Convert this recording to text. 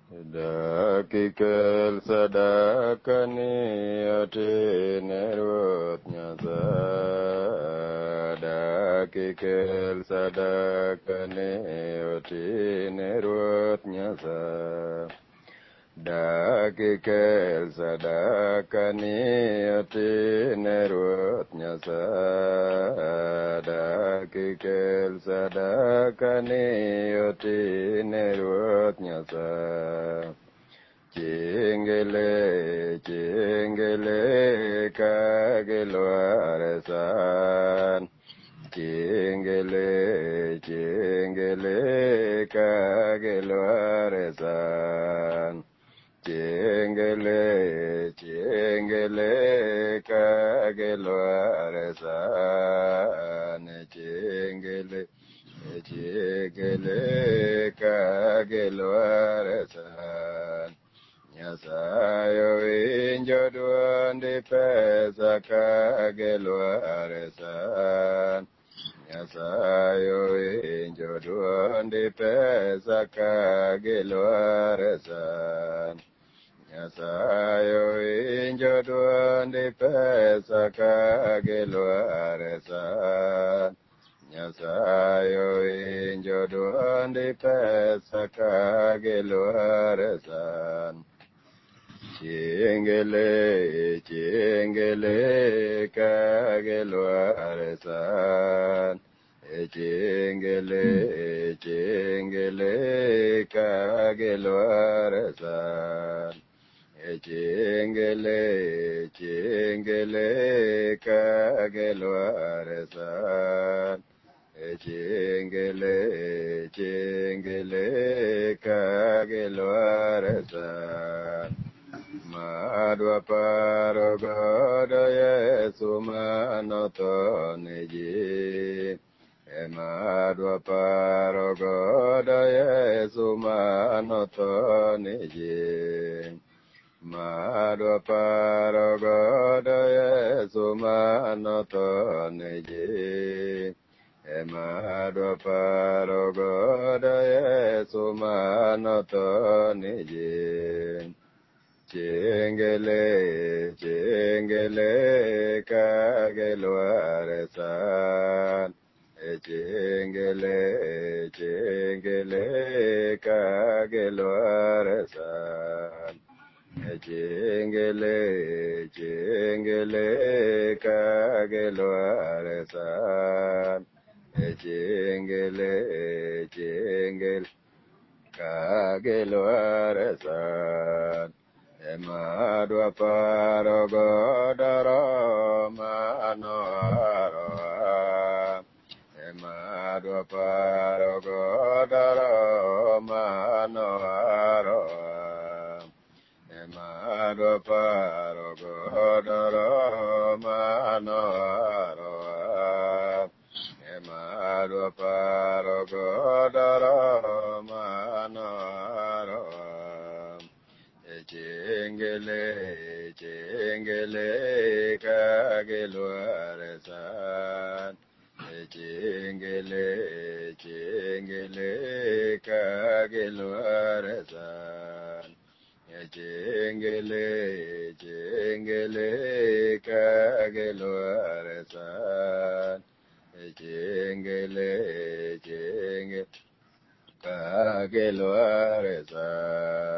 Dakikal sadakani ati nerut nyasa. Dakikal sadakani ati nerut nyasa. Dakikal sadakani ati nerut nyasa. Dakikal sadakani ati nerut nyasa. Chingele, chingele, kagelwarasan. Chingele, chingele, kagelwarasan. Chingele, chingele, kagelwarasan. Chingele, chingele, kagelwarasan. Nyasayo winjo duondi pesa kagelwarasan. Nyasayo winjo duondi pesa kagelwarasan. Nyasayo winjo duondi pesa kagelwarasan. Nyasayo winjo duondi pesa kagelwarasan. Chingele, chingele, kagelwarasan. Chingele, chingele, kagelwarasan. Chingele, chingele, kagelwarasan. Chingele, chingele, kagelwarasan. Madhva Paragoda Yesu Manoto Niji. Madhva Paragoda Yesu Manoto Niji. Madhva Paragoda Yesu Manoto Niji. Madhva Paragoda Yesu Manoto Niji. Chingele, chingele, kagelwarasan. Chingele, chingele, kagelwarasan. Chingele, chingele, kagelwarasan. Chingele, chingele, kagelwarasan. Madhva Paragoda Manohara. Madhva Paragoda Manohara. Madhva Paragoda Manohara. Madhva Paragoda Manohara. Chingele, chingele, kagelwarasan. Chingele, chingele, kagelwarasan. Chingele, chingele, kagelwarasan. Chingele, chingele, kagelwarasan.